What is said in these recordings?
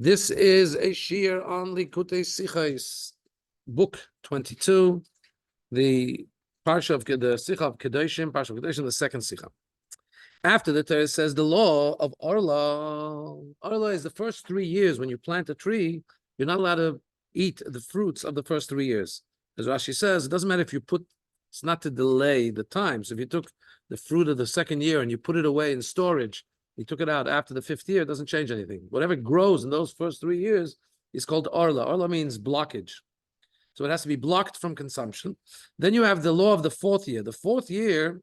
This is a shiur on Likutei Sichos, book 22, the parsha of the Sicha of Kedoshim, parsha of Kedoshim, the second Sicha. After the Torah says the law of Orla. Orla is the first 3 years when you plant a tree, you're not allowed to eat the fruits of the first 3 years. As Rashi says, it doesn't matter if you put, it's not to delay the time. So if you took the fruit of the second year and you put it away in storage, you took it out after the 5th year, it doesn't change anything. Whatever grows in those first 3 years is called Orla. Orla means blockage. So it has to be blocked from consumption. Then you have the law of the 4th year. The 4th year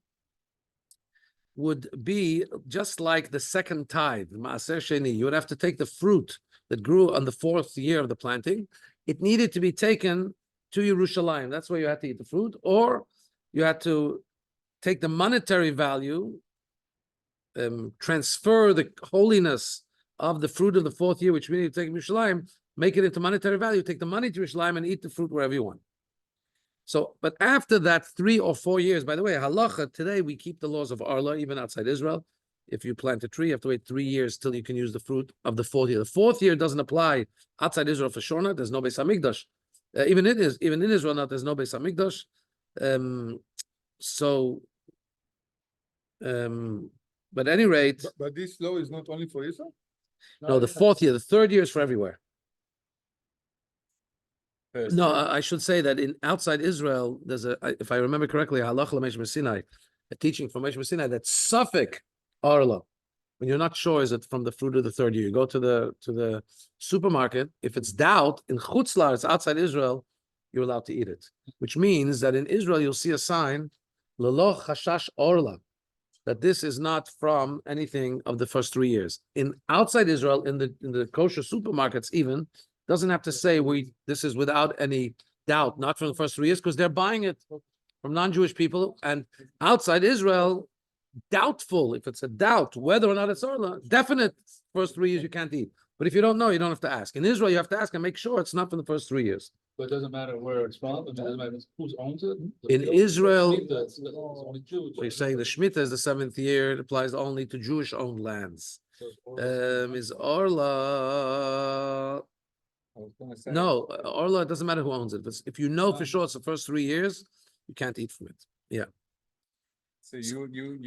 would be just like the second tithe, Maaser Sheni. You would have to take the fruit that grew on the 4th year of the planting. It needed to be taken to Yerushalayim. That's where you had to eat the fruit. Or you had to take the monetary value, transfer the holiness of the fruit of the 4th year, which we need to take to Yerushalayim, make it into monetary value, take the money to Yerushalayim and eat the fruit wherever you want. So, but after that 3 or 4 years, by the way, halacha, today we keep the laws of Arla, even outside Israel. If you plant a tree, you have to wait 3 years till you can use the fruit of the 4th year. The 4th year doesn't apply outside Israel for sure not. There's no Beis HaMikdash. Even in Israel not, there's no Beis HaMikdash. But at any rate... But this law is not only for Israel? No, the 4th year. The 3rd year is for everywhere. First. No, I should say that in outside Israel, there's a, if I remember correctly, halacha l'meish Sinai, a teaching from Meish Sinai that suffix arla, when you're not sure is it from the fruit of the 3rd year, you go to the supermarket. If it's doubt in Chutz La'aretz, outside Israel, you're allowed to eat it. Which means that in Israel you'll see a sign, Lelo chashash orla, that this is not from anything of the first 3 years. In outside Israel, in the kosher supermarkets, even. Doesn't have to say this is without any doubt, not from the first 3 years, because they're buying it from non-Jewish people. And outside Israel, doubtful, if it's a doubt, whether or not it's Orla, definite first 3 years you can't eat. But if you don't know, you don't have to ask. In Israel, you have to ask and make sure it's not from the first 3 years. But it doesn't matter where it's from, it doesn't matter who owns it. In Israel, It's only Jews. so you're saying the Shemitah is the 7th year, it applies only to Jewish-owned lands. Is Orla... No, Orla, it doesn't matter who owns it. If you know for sure it's the first 3 years, you can't eat from it. Yeah. So you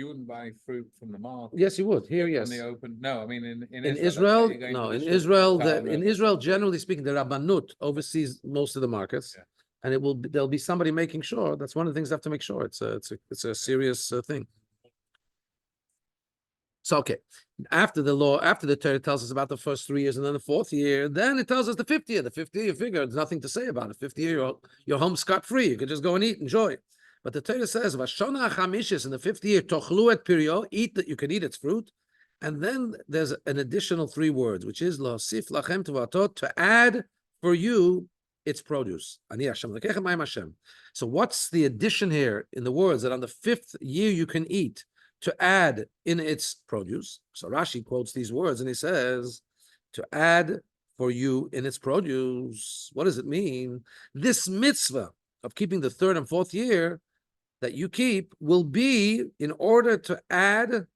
wouldn't buy fruit from the market? Yes, you would. Here, yes. In the open? No, I mean in Israel, you're going no. to In the Israel, shop, in Israel, generally speaking, the Rabbanut oversees most of the markets, Yeah. and there'll be somebody making sure. That's one of the things they have to make sure. It's a serious thing. So okay, after the Torah tells us about the first 3 years and then the 4th year, then it tells us the 5th year. The 5th year, you figure there's nothing to say about it. 5th year, you're home scot-free. You could just go and eat, enjoy. But the Torah says, Vashona Chamishis, in the 5th year, Tochlu et Pirio, eat that you can eat its fruit. And then there's an additional 3 words, which is Losif Lachem Tovatot, to add for you its produce. Ani Hashem Lekechem Ma'im Hashem. So what's the addition here in the words that on the 5th year you can eat? To add in its produce. So Rashi quotes these words and he says, to add for you in its produce. What does it mean? This mitzvah of keeping the 3rd and 4th year that you keep will be in order to add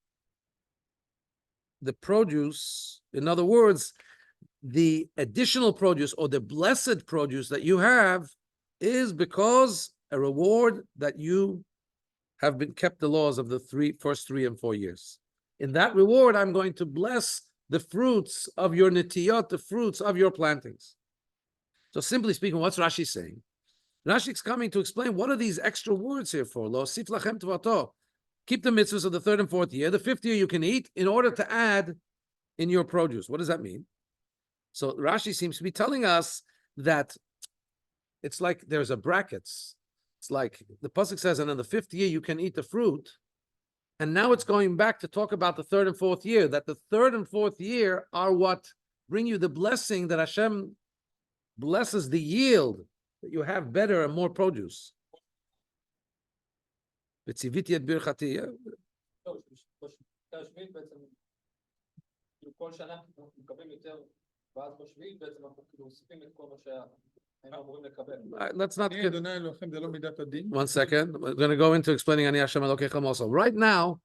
the produce. In other words, the additional produce or the blessed produce that you have is because a reward that you have been kept the laws of the first 3 and 4 years. In that reward, I'm going to bless the fruits of your netiyot, the fruits of your plantings. So simply speaking, what's Rashi saying? Rashi's coming to explain what are these extra words here for? Lo sif lachem tvato. Keep the mitzvahs of the 3rd and 4th year. The 5th year you can eat in order to add in your produce. What does that mean? So Rashi seems to be telling us that it's like there's a brackets. It's like the pasuk says, and in the 5th year you can eat the fruit. And now it's going back to talk about the 3rd and 4th year, that the 3rd and 4th year are what bring you the blessing that Hashem blesses the yield, that you have better and more produce. Let's not get... 1 second. We're going to go into explaining Ani Hashem Elokechem also. Right now,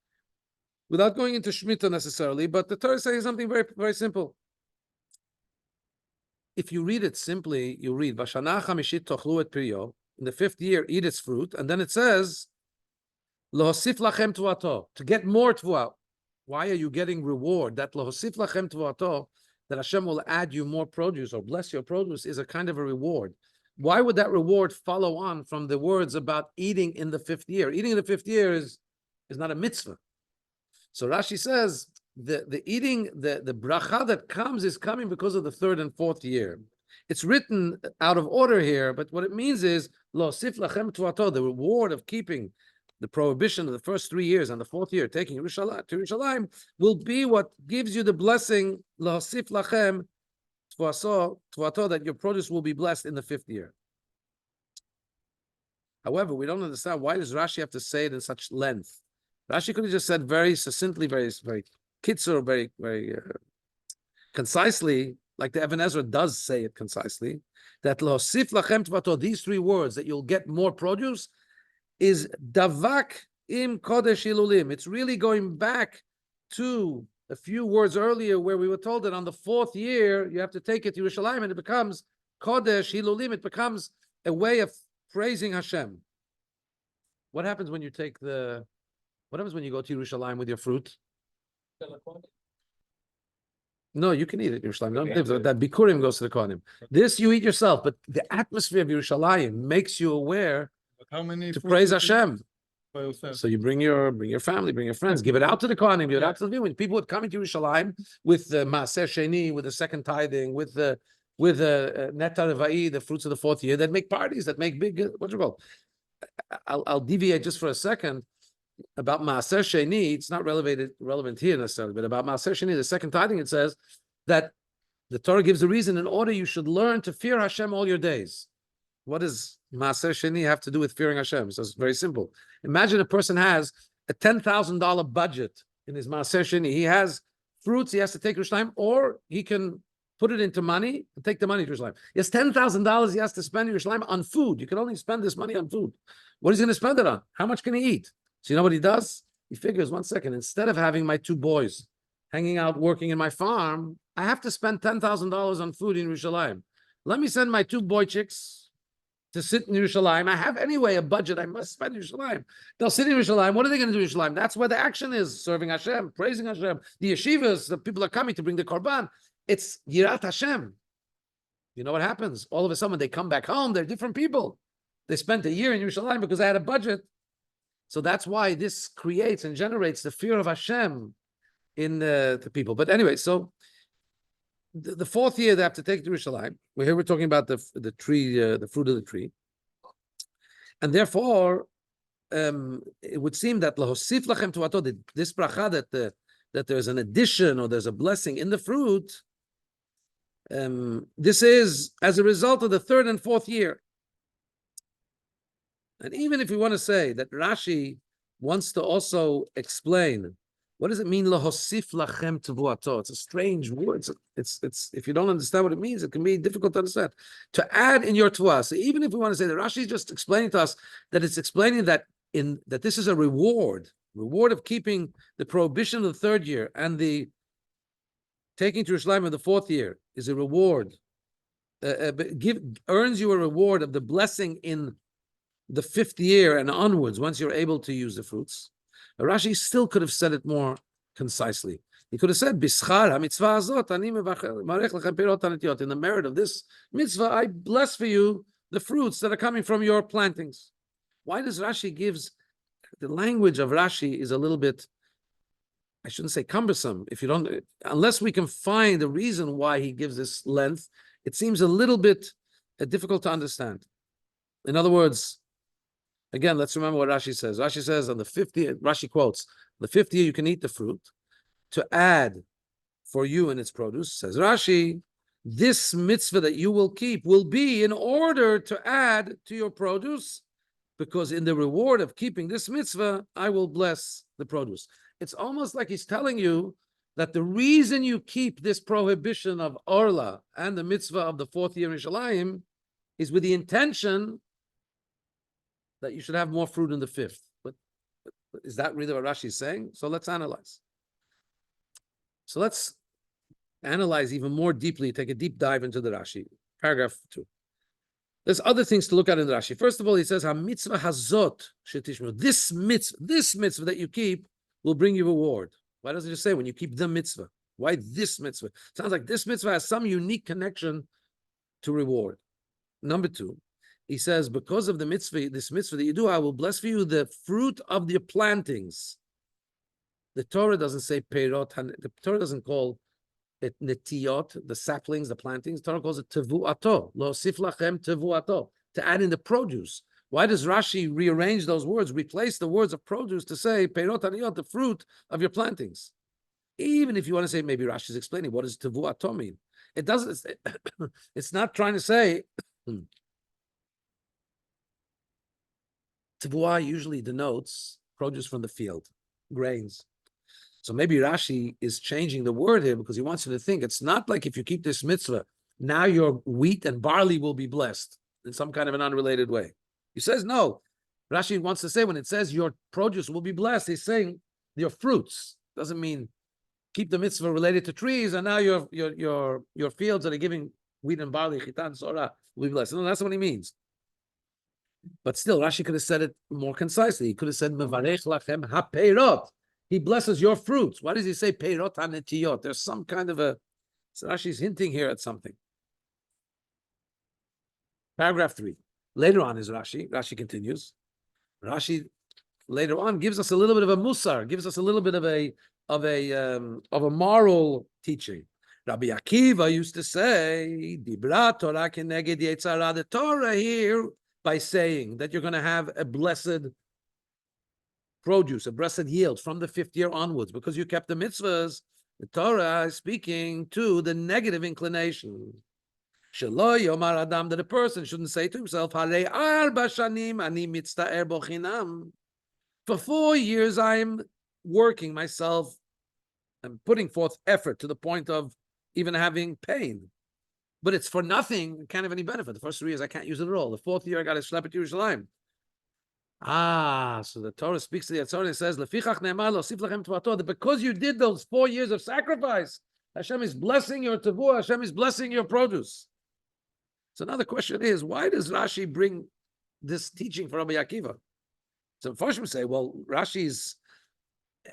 without going into Shemitah necessarily, but the Torah is saying something very, very simple. if you read it simply, you read Bashana Chamishit Tochlu et Piryo. In the 5th year, eat its fruit, and then it says Lohosif lachem tuato, to get more tuah. Why are you getting reward? That Lohosif lachem tuato, that Hashem will add you more produce or bless your produce, is a kind of a reward. Why would that reward follow on from the words about eating in the 5th year? Eating in the 5th year is not a mitzvah. So Rashi says the eating, the bracha that comes is coming because of the 3rd and 4th year. It's written out of order here, but what it means is Lohosif lachem tuato, the reward of keeping the prohibition of the first 3 years and the 4th year, taking Yerushalayim, will be what gives you the blessing, Lohosif lachem tuato, that your produce will be blessed in the 5th year. However, we don't understand, why does Rashi have to say it in such length? Rashi could have just said very succinctly, very kitzur, very concisely, like the Even Ezra does say it concisely, that Lohosif lachem tuato, these 3 words, that you'll get more produce, is davak im kodesh hilulim. It's really going back to a few words earlier where we were told that on the 4th year you have to take it to Yerushalayim and it becomes kodesh hilulim. It becomes a way of praising Hashem. What happens when you take what happens when you go to Yerushalayim with your fruit? No, you can eat it in Yerushalayim. Don't that bikurim goes to the kohanim. This you eat yourself, but the atmosphere of Yerushalayim makes you aware How many to fruit praise you Hashem. by yourself? So you bring your family, bring your friends, give it out to the kohanim, give it out to the when people would come into Yerushalayim with the maaser sheni, with the second tithing, with the netar revai, the fruits of the 4th year, that make parties, that make big what's it called? I'll deviate just for a second about maaser sheni. It's not relevant here necessarily, but about maaser sheni, the second tithing, it says that the Torah gives the reason in order you should learn to fear Hashem all your days. What does maaser sheni have to do with fearing Hashem? So it's very simple. Imagine a person has a $10,000 budget in his maaser sheni. He has fruits he has to take to Yerushalayim, or he can put it into money and take the money to Yerushalayim. He has $10,000 he has to spend in Yerushalayim on food. You can only spend this money on food. What is he going to spend it on? How much can he eat? So you know what he does? He figures, 1 second, instead of having my 2 boys hanging out working in my farm, I have to spend $10,000 on food in Yerushalayim. Let me send my 2 boy chicks to sit in Yerushalayim. I have anyway a budget I must spend in Yerushalayim. They'll sit in Yerushalayim. What are they going to do in Yerushalayim? That's where the action is, serving Hashem, praising Hashem. The yeshivas, the people are coming to bring the korban. It's Yirat Hashem. You know what happens? All of a sudden, when they come back home, they're different people. They spent a year in Yerushalayim because they had a budget. So that's why this creates and generates the fear of Hashem in the people. But anyway, so the 4th year they have to take it to Yerushalayim. We're talking about the tree, the fruit of the tree, and therefore it would seem that lahosif lachem tuato, this bracha that there's an addition or there's a blessing in the fruit. This is as a result of the 3rd and 4th year. And even if we want to say that Rashi wants to also explain, what does it mean, lahosif lachem tevuato? It's a strange word. It's if you don't understand what it means, it can be difficult to understand. To add in your tevuah. So even if we want to say that Rashi is just explaining to us that it's explaining that that this is a reward of keeping the prohibition of the 3rd year and the taking to Yerushalayim of the 4th year is a reward. Earns you a reward of the blessing in the 5th year and onwards, once you're able to use the fruits. Rashi still could have said it more concisely. He could have said, "Bischar ha-mitzvah azot, ani marech lechem pirot hanetiot." In the merit of this mitzvah, I bless for you the fruits that are coming from your plantings. Why does Rashi gives the language of Rashi is a little bit, I shouldn't say cumbersome. If you don't, unless we can find a reason why he gives this length, it seems a little bit difficult to understand. In other words, again, let's remember what Rashi says. Rashi says on the 5th year, Rashi quotes, the 5th year you can eat the fruit. To add for you in its produce, says Rashi, this mitzvah that you will keep will be in order to add to your produce, because in the reward of keeping this mitzvah, I will bless the produce. It's almost like he's telling you that the reason you keep this prohibition of Orla and the mitzvah of the 4th year in Yerushalayim is with the intention that you should have more fruit in the 5th. But is that really what Rashi is saying? So let's analyze. So let's analyze even more deeply, take a deep dive into the Rashi. Paragraph 2. There's other things to look at in the Rashi. First of all, he says, "Ha-mitzvah hazot shetishmu." This mitzvah that you keep will bring you reward. Why doesn't it just say when you keep the mitzvah? Why this mitzvah? Sounds like this mitzvah has some unique connection to reward. Number 2, he says, because of the mitzvah, this mitzvah that you do, I will bless for you the fruit of your plantings. The Torah doesn't say peirot. The Torah doesn't call it netiyot, the saplings, the plantings. The Torah calls it tevuato. Lo sif lachem tevuato, to add in the produce. Why does Rashi rearrange those words, replace the words of produce to say peirot aniyot, the fruit of your plantings? Even if you want to say, maybe Rashi is explaining what does tevuato mean. It doesn't. It's not trying to say. Tevuah usually denotes produce from the field, grains. So maybe Rashi is changing the word here because he wants you to think it's not like if you keep this mitzvah, now your wheat and barley will be blessed in some kind of an unrelated way. He says no. Rashi wants to say when it says your produce will be blessed, he's saying your fruits. Doesn't mean keep the mitzvah related to trees and now your fields that are giving wheat and barley, chitan, sorah, will be blessed. No, that's what he means. But still, Rashi could have said it more concisely. He could have said, Mevarech lachem ha-peirot. He blesses your fruits. Why does he say peirot ha-netiyot? There's some kind of a... So Rashi's hinting here at something. Paragraph 3. Later on is Rashi. Rashi continues. Rashi later on gives us a little bit of a musar, gives us a little bit of a moral teaching. Rabbi Akiva used to say, Dibra Torah keneged yetzara. The Torah here, by saying that you're going to have a blessed produce, a blessed yield from the 5th year onwards, because you kept the mitzvahs, the Torah is speaking to the negative inclination. Shelo yomar adam, that a person shouldn't say to himself, Harei arba shanim ani mitzta'er bo chinam. For 4 years I'm working myself and putting forth effort to the point of even having pain. But it's for nothing, it can't have any benefit. The first 3 years I can't use it at all. The 4th year I got to schlep it to Yerushalayim. So the Torah speaks to the Torah and says, Lefichach ne'emar lo sif lachem tvato, that because you did those 4 years of sacrifice, Hashem is blessing your tevuah, Hashem is blessing your produce. So now the question is, why does Rashi bring this teaching for Rabbi Akiva? So first we say, well, Rashi is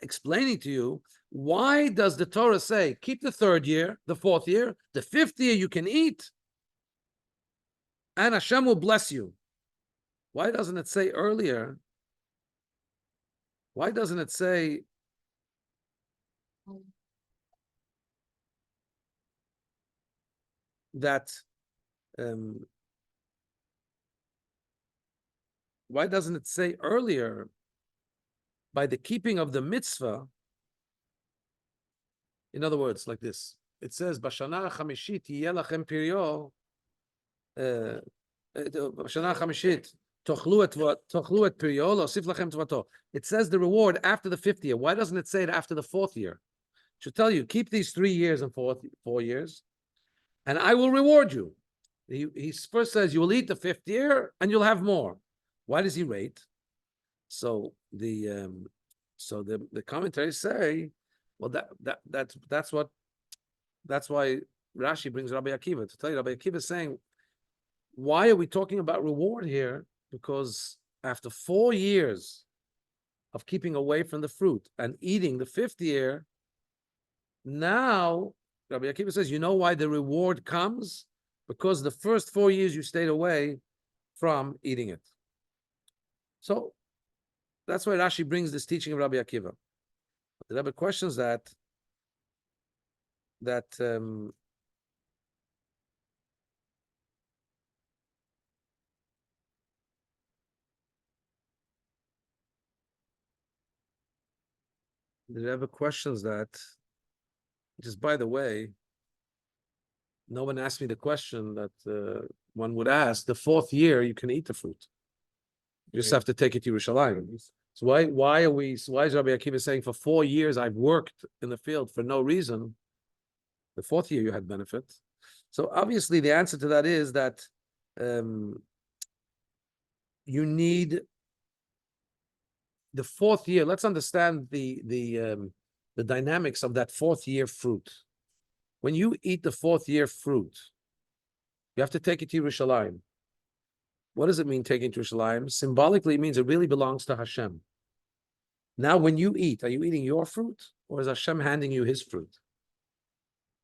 explaining to you, why does the Torah say, keep the 3rd year, the 4th year, the 5th year you can eat, and Hashem will bless you? Why doesn't it say earlier? Why doesn't it say that? Why doesn't it say earlier, by the keeping of the mitzvah? In other words, like this. It says, Bashana chamishit yeh lachem piryo. Bashana chamishit tochlu et piryo losif lachem tvato. It says the reward after the 5th year. Why doesn't it say it after the 4th year? It should tell you, keep these 3 years and 4 years, and I will reward you. He first says you will eat the 5th year and you'll have more. Why does he rate? So the commentaries say, well, that's why Rashi brings Rabbi Akiva to tell you. Rabbi Akiva is saying, why are we talking about reward here? Because after 4 years of keeping away from the fruit and eating the 5th year, now Rabbi Akiva says, you know why the reward comes? Because the first 4 years you stayed away from eating it. So that's why Rashi brings this teaching of Rabbi Akiva. The Rebbe questions that the Rebbe questions that, just by the way, no one asked me the question that one would ask. The 4th year you can eat the fruit. You just have to take it to Yerushalayim. So why is Rabbi Akiva saying for 4 years I've worked in the field for no reason? The 4th year you had benefit. So obviously the answer to that is that you need the 4th year. Let's understand the dynamics of that 4th year fruit. When you eat the fourth year fruit, you have to take it to Yerushalayim. What does it mean taking it to Yerushalayim? Symbolically, it means it really belongs to Hashem. Now, when you eat, are you eating your fruit, or is Hashem handing you his fruit?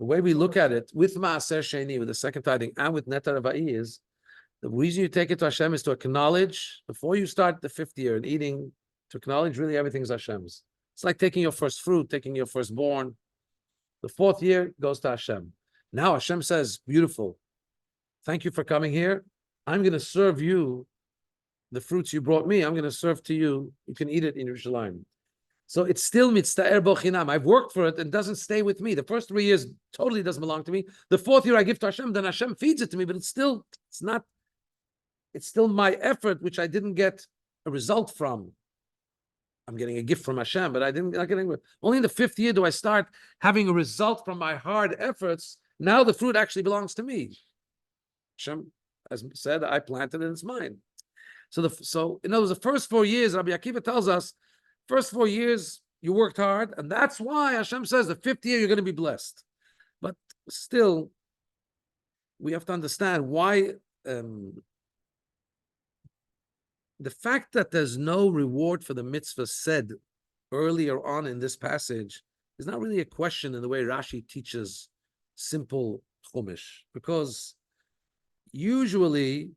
The way we look at it, with Maaser Sheni, with the second tithing, and with Netar Ava'i is, the reason you take it to Hashem is to acknowledge, before you start the fifth year and eating, to acknowledge really everything's Hashem's. It's like taking your first fruit, taking your firstborn. The fourth year goes to Hashem. Now Hashem says, beautiful. Thank you for coming here. I'm going to serve you the fruits you brought me. I'm going to serve to you. You can eat it in Yerushalayim. So it's still mitzta'er bo chinam. I've worked for it and it doesn't stay with me. The first 3 years totally doesn't belong to me. The fourth year I give to Hashem, then Hashem feeds it to me, but it's still my effort, which I didn't get a result from. I'm getting a gift from Hashem, but not getting. Only in the fifth year do I start having a result from my hard efforts. Now the fruit actually belongs to me. Hashem has said, I planted it, it's mine. So in other words, the first 4 years, Rabbi Akiva tells us, first 4 years you worked hard, and that's why Hashem says the fifth year you're going to be blessed. But still, we have to understand why. The fact that there's no reward for the mitzvah said earlier on in this passage is not really a question in the way Rashi teaches simple Chumash, because usually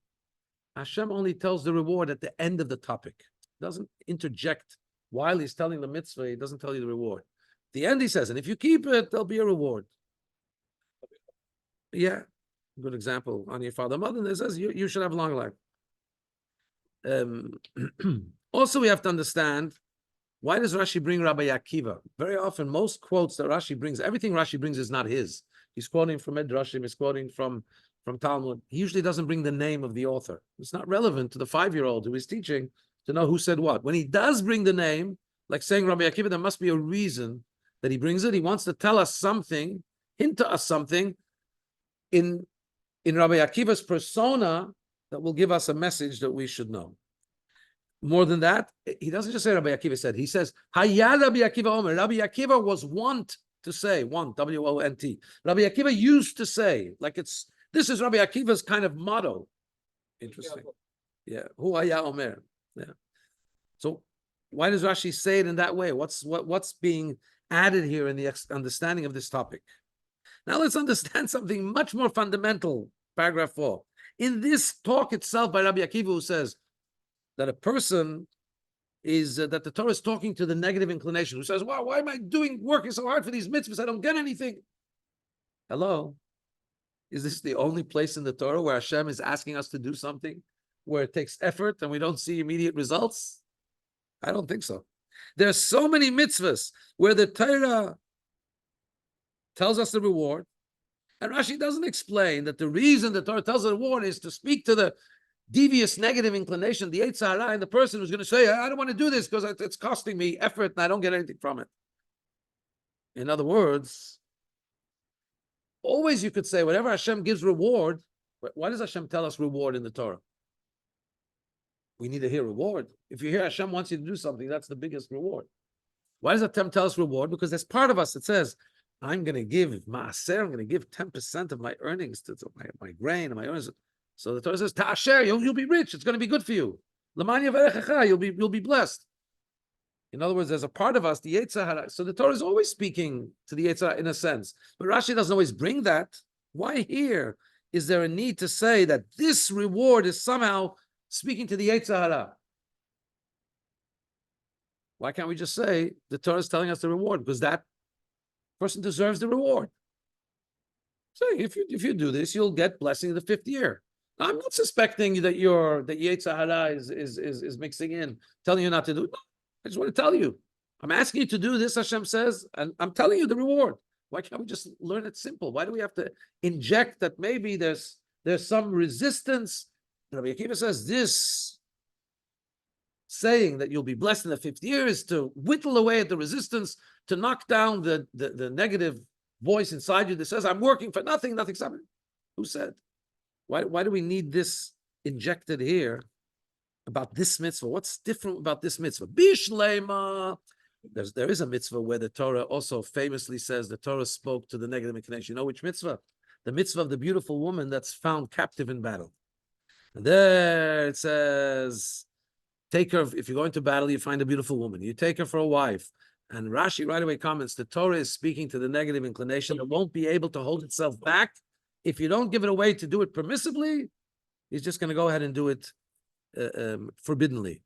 Hashem only tells the reward at the end of the topic. He doesn't interject while he's telling the mitzvah. He doesn't tell you the reward. At the end he says, and if you keep it, there'll be a reward. Yeah, good example. On your father, mother, it says you should have a long life. Also, we have to understand, why does Rashi bring Rabbi Akiva? Very often, most quotes that Rashi brings, everything Rashi brings is not his. He's quoting from Midrashim, he's quoting from Talmud. He usually doesn't bring the name of the author. It's not relevant to the 5-year-old who is teaching to know who said what. When he does bring the name, like saying Rabbi Akiva, there must be a reason that he brings it. He wants to tell us something, hint to us something in Rabbi Akiva's persona that will give us a message that we should know. More than that, he doesn't just say Rabbi Akiva said, he says, Hayya Rabbi Akiva Omer. Rabbi Akiva was wont to say, W-O-N-T. Rabbi Akiva used to say, this is Rabbi Akiva's kind of motto. Interesting. Yeah. Hu Hayya Omer. Yeah. So why does Rashi say it in that way? What's being added here in the understanding of this topic? Now let's understand something much more fundamental. Paragraph 4. In this talk itself by Rabbi Akiva, who says that a person is, that the Torah is talking to the negative inclination, who says, wow, why am I working so hard for these mitzvahs? I don't get anything. Hello? Is this the only place in the Torah where Hashem is asking us to do something where it takes effort and we don't see immediate results? I don't think so. There are so many mitzvahs where the Torah tells us the reward, and Rashi doesn't explain that the reason the Torah tells the reward is to speak to the devious negative inclination, the Yetzer Hara, and the person who's going to say, I don't want to do this because it's costing me effort and I don't get anything from it. In other words, always you could say, whatever Hashem gives reward, why does Hashem tell us reward in the Torah? We need to hear reward. If you hear Hashem wants you to do something, that's the biggest reward. Why does Hashem tell us reward? Because there's part of us that says, I'm going to give maaser, I'm going to give 10% of my earnings to my grain and my earnings. So the Torah says, Ta'asher, you'll be rich. It's going to be good for you. L'mani averechecha, you'll be blessed. In other words, there's a part of us, the Yetzer Hara. So the Torah is always speaking to the Yetzer Hara in a sense. But Rashi doesn't always bring that. Why here is there a need to say that this reward is somehow speaking to the Yetzer Hara? Why can't we just say the Torah is telling us the reward? Because that person deserves the reward. So if you do this, you'll get blessing in the 5th year. I'm not suspecting that the Yetzer Hara is mixing in, telling you not to do it. No, I just want to tell you. I'm asking you to do this, Hashem says, and I'm telling you the reward. Why can't we just learn it simple? Why do we have to inject that maybe there's some resistance? Rabbi Akiva says this saying that you'll be blessed in the 5th year is to whittle away at the resistance, to knock down the negative voice inside you that says, I'm working for nothing's happening. Who said? Why do we need this injected here about this mitzvah? What's different about this mitzvah? Bishlema, there is a mitzvah where the Torah also famously says the Torah spoke to the negative inclination. You know which mitzvah? The mitzvah of the beautiful woman that's found captive in battle. And there it says, take her, if you're going to battle, you find a beautiful woman. You take her for a wife. And Rashi right away comments, the Torah is speaking to the negative inclination that won't be able to hold itself back. If you don't give it away to do it permissibly, he's just going to go ahead and do it forbiddenly.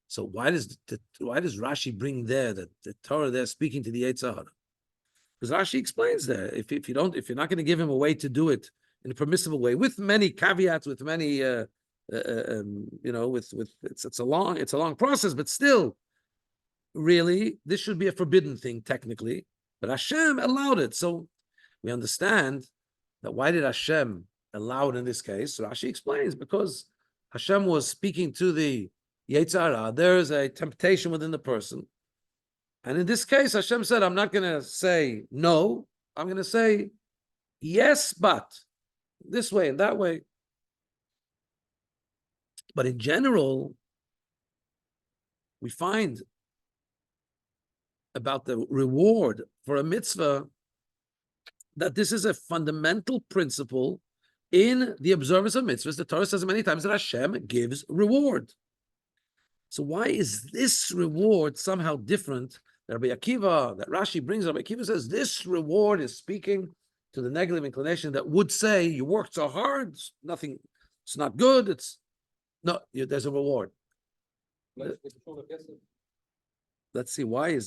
So why does Rashi bring there that the Torah there speaking to the Yetzer Hara? Because Rashi explains there, if you're not going to give him a way to do it in a permissible way, with many caveats, with many it's a long process, but still, really, this should be a forbidden thing technically. But Hashem allowed it, so we understand that why did Hashem allow it in this case? So Rashi explains because Hashem was speaking to the Yetzer Hara. There is a temptation within the person. And in this case, Hashem said, I'm not going to say no. I'm going to say yes, but this way and that way. But in general, we find about the reward for a mitzvah that this is a fundamental principle in the observance of mitzvahs. The Torah says many times that Hashem gives reward. So why is this reward somehow different? That Rabbi Akiva, that Rashi brings, Rabbi Akiva says this reward is speaking to the negative inclination that would say you worked so hard, it's not good, there's a reward. Let's see, why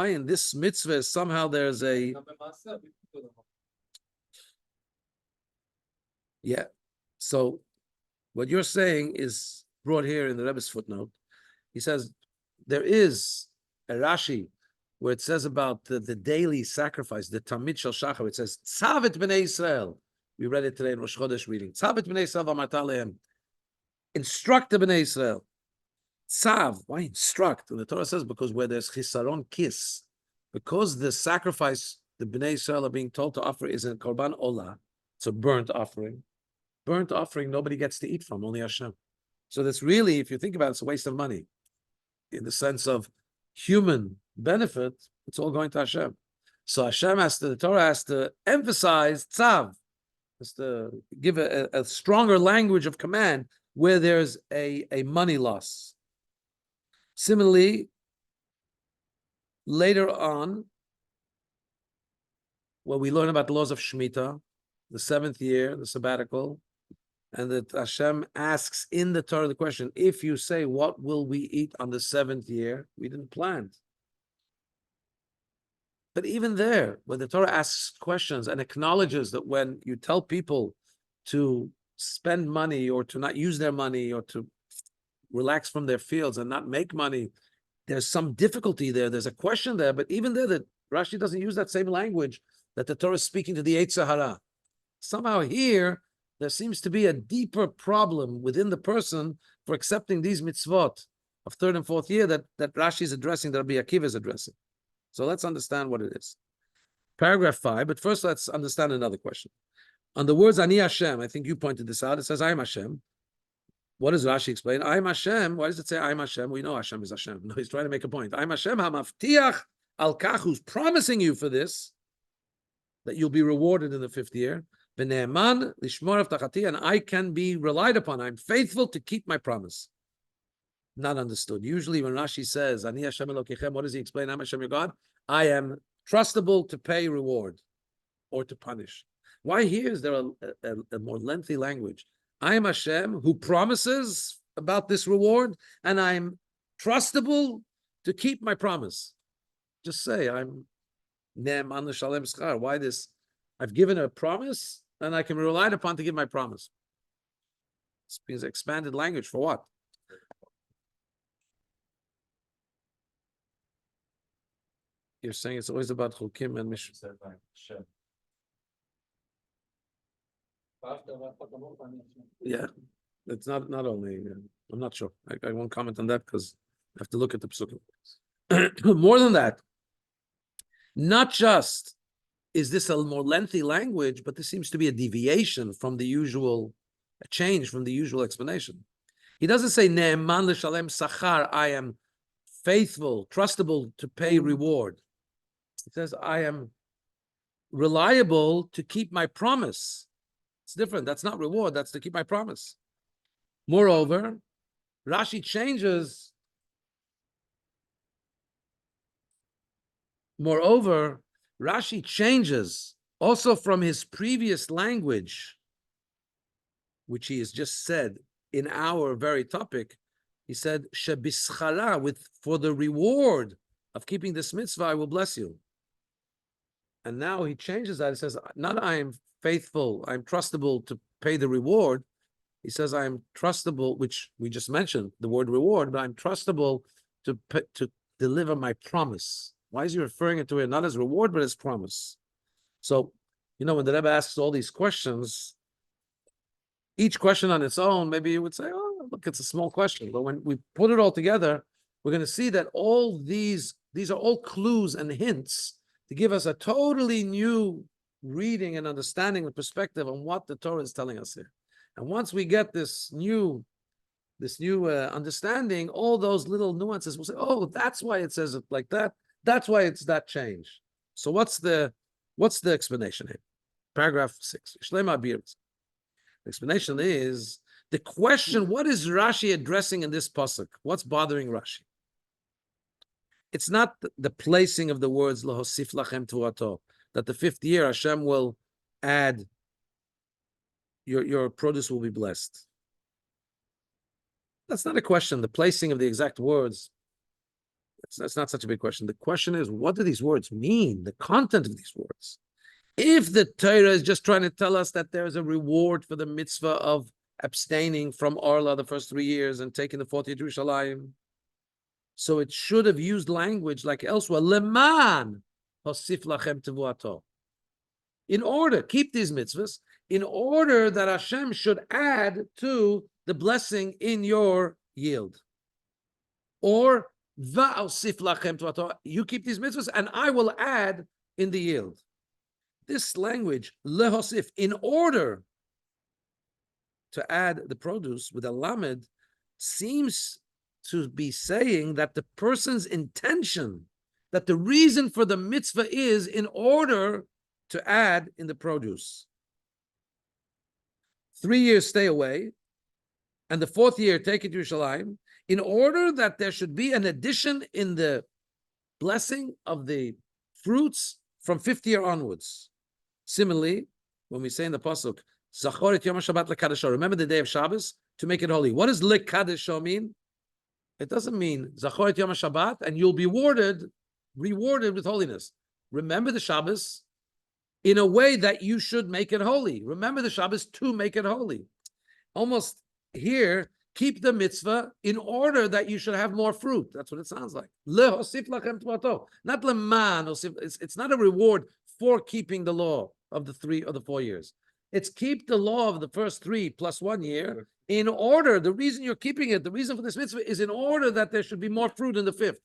in this mitzvah somehow there's a... Yeah, so what you're saying is brought here in the Rebbe's footnote. He says there is a Rashi where it says about the daily sacrifice, the Tamid Shel Shachar. It says, Tzavet B'nei Israel. We read it today in Rosh Chodesh reading. Tzavet B'nei Israel v'amarta lehem. Instruct the B'nei Israel. Tzav, why instruct? And the Torah says because where there's chisaron kis, because the sacrifice the B'nei Israel are being told to offer is a korban olah, it's a burnt offering. Burnt offering nobody gets to eat from, only Hashem. So that's really, if you think about it, it's a waste of money. In the sense of human benefit, it's all going to Hashem. So the Torah has to emphasize tzav, has to give a stronger language of command where there's a money loss. Similarly, later on, when we learn about the laws of Shemitah, the 7th year, the sabbatical, and that Hashem asks in the Torah the question, if you say, what will we eat on the 7th year? We didn't plant. But even there, when the Torah asks questions and acknowledges that when you tell people to spend money or to not use their money or to relax from their fields and not make money, there's some difficulty there. There's a question there, but even there, that Rashi doesn't use that same language that the Torah is speaking to the Yetzer Hara. Somehow here, there seems to be a deeper problem within the person for accepting these mitzvot of 3rd and 4th year that Rashi is addressing, that Rabbi Akiva is addressing. So let's understand what it is. Paragraph 5, but first let's understand another question. On the words Ani Hashem, I think you pointed this out, it says I am Hashem. What does Rashi explain? I am Hashem. Why does it say I am Hashem? We know Hashem is Hashem. No, he's trying to make a point. I am Hashem hamavtiach al kach, who's promising you for this, that you'll be rewarded in the 5th year. V'ne'eman lishmor avtachati, and I can be relied upon. I'm faithful to keep my promise. Not understood. Usually when Rashi says, Ani Hashem Elokechem, what does he explain? I'm Hashem your God. I am trustable to pay reward or to punish. Why here is there a more lengthy language? I am Hashem who promises about this reward, and I'm trustable to keep my promise. Just say, I'm Ne'eman l'shalem schar. Why this? I've given a promise, and I can be relied upon to give my promise. This means expanded language for what? You're saying it's always about chukim and mission. Yeah, it's not only. I'm not sure. I won't comment on that because I have to look at the psukim. More than that, not just is this a more lengthy language, but this seems to be a deviation from the usual, a change from the usual explanation. He doesn't say Ne'eman l'shalem sachar, I am faithful, trustable to pay reward. It says, I am reliable to keep my promise. It's different. That's not reward. That's to keep my promise. Moreover, Rashi changes. Moreover, Rashi changes also from his previous language, which he has just said in our very topic. He said, "Shebischala," for the reward of keeping this mitzvah, I will bless you. And now he changes that. He says, not I am faithful, I'm trustable to pay the reward. He says, I am trustable, which we just mentioned, the word reward, but I'm trustable to deliver my promise. Why is he referring it to it not as reward, but as promise? So, when the Rebbe asks all these questions, each question on its own, maybe you would say, oh, look, it's a small question. But when we put it all together, we're going to see that all these are all clues and hints to give us a totally new reading and understanding and perspective on what the Torah is telling us here. And once we get this new understanding, all those little nuances will say, oh, that's why it says it like that. That's why it's that change. So what's the explanation here? Paragraph 6. The explanation is the question, what is Rashi addressing in this pasuk? What's bothering Rashi? It's not the placing of the words lahosif lachem tuato, that the 5th year Hashem will add, your produce will be blessed. That's not a question. The placing of the exact words, that's not such a big question. The question is, what do these words mean? The content of these words. If the Torah is just trying to tell us that there is a reward for the mitzvah of abstaining from Arla the first 3 years and taking the 4th year to Yerushalayim, so it should have used language like elsewhere, leman hosif lachem tevuato. In order, keep these mitzvahs, in order that Hashem should add to the blessing in your yield. Or va'osif lachem tevuato, you keep these mitzvahs and I will add in the yield. This language, lehosif, in order to add the produce with a lamed, seems to be saying that the person's intention, that the reason for the mitzvah is in order to add in the produce. 3 years stay away, and the 4th year take it to Yerushalayim, in order that there should be an addition in the blessing of the fruits from 5th year onwards. Similarly, when we say in the pasuk, Zachor et Yom HaShabbat lekadesho, remember the day of Shabbos to make it holy. What does lekadesho mean? It doesn't mean Zachor et Yom HaShabbat and you'll be rewarded with holiness. Remember the Shabbos in a way that you should make it holy. Remember the Shabbos to make it holy. Almost here, keep the mitzvah in order that you should have more fruit. That's what it sounds like. Lehosif lachem tuato, not leman. It's not a reward for keeping the law of the 3 or the 4 years. It's keep the law of the first 3 plus 1 year in order. The reason you're keeping it, the reason for this mitzvah is in order that there should be more fruit in the 5th.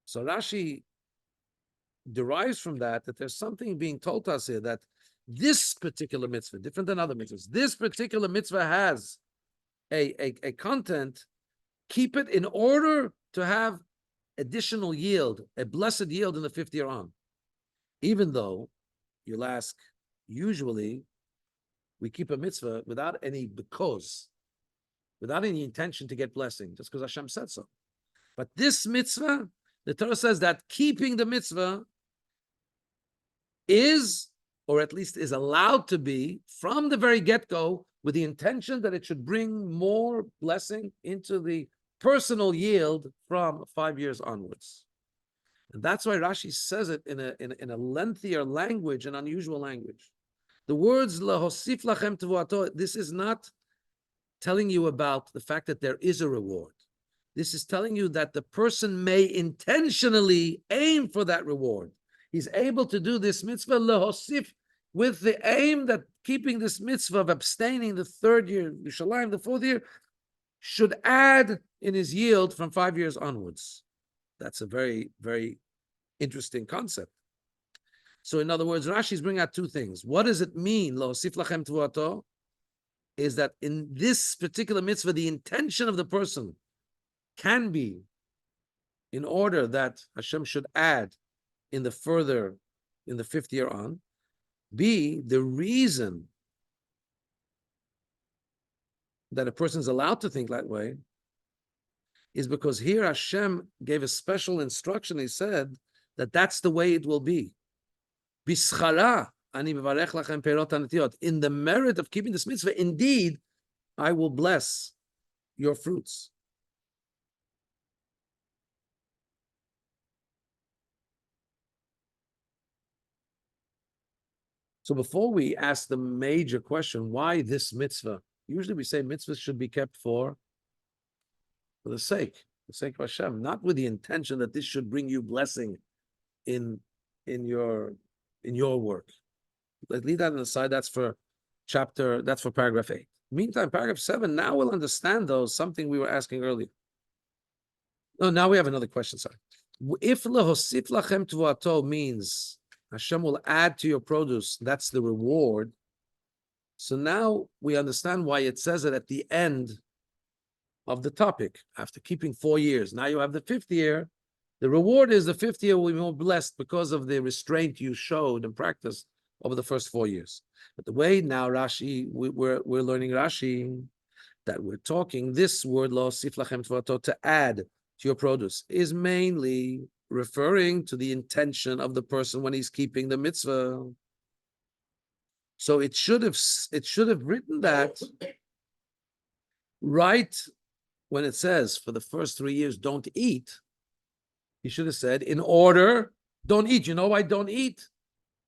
So Rashi derives from that there's something being told to us here, that this particular mitzvah, different than other mitzvahs, this particular mitzvah has a content, keep it in order to have additional yield, a blessed yield in the 5th year on. Even though, you'll ask, usually we keep a mitzvah without any intention to get blessing, just because Hashem said so. But this mitzvah, the Torah says that keeping the mitzvah is, or at least is allowed to be, from the very get-go, with the intention that it should bring more blessing into the personal yield from 5 years onwards. And that's why Rashi says it in a lengthier language, an unusual language. The words lahosif lachem tevuato, this is not telling you about the fact that there is a reward. This is telling you that the person may intentionally aim for that reward. He's able to do this mitzvah lahosif with the aim that keeping this mitzvah of abstaining the 3rd year, Yerushalayim, the 4th year, should add in his yield from 5 years onwards. That's a very, very interesting concept. So in other words, Rashi's bringing out 2 things. What does it mean, lahosif lachem tevuato? Is that in this particular mitzvah, the intention of the person can be in order that Hashem should add in the 5th year on. B, the reason that a person is allowed to think that way is because here Hashem gave a special instruction. He said that that's the way it will be. Bischara ani mevarech lachem perot hanetiyot. In the merit of keeping this mitzvah, indeed, I will bless your fruits. So before we ask the major question, why this mitzvah? Usually we say mitzvahs should be kept for the sake of Hashem, not with the intention that this should bring you blessing in your work. Let's leave that on the side. That's for paragraph 8. Meantime, paragraph 7, now we'll understand something we were asking earlier. No, now we have another question, sorry. If lehosif lachem tvuato means Hashem will add to your produce, that's the reward. So now we understand why it says it at the end of the topic, after keeping 4 years. Now you have the 5th year. The reward is the 5th year will be more blessed because of the restraint you showed and practiced over the first 4 years. But the way now Rashi, we're learning Rashi, that we're talking, this word, lo sif lachem tvato, to add to your produce, is mainly referring to the intention of the person when he's keeping the mitzvah. So it should have written that right when it says for the first 3 years don't eat. He should have said, in order, don't eat. You know why don't eat?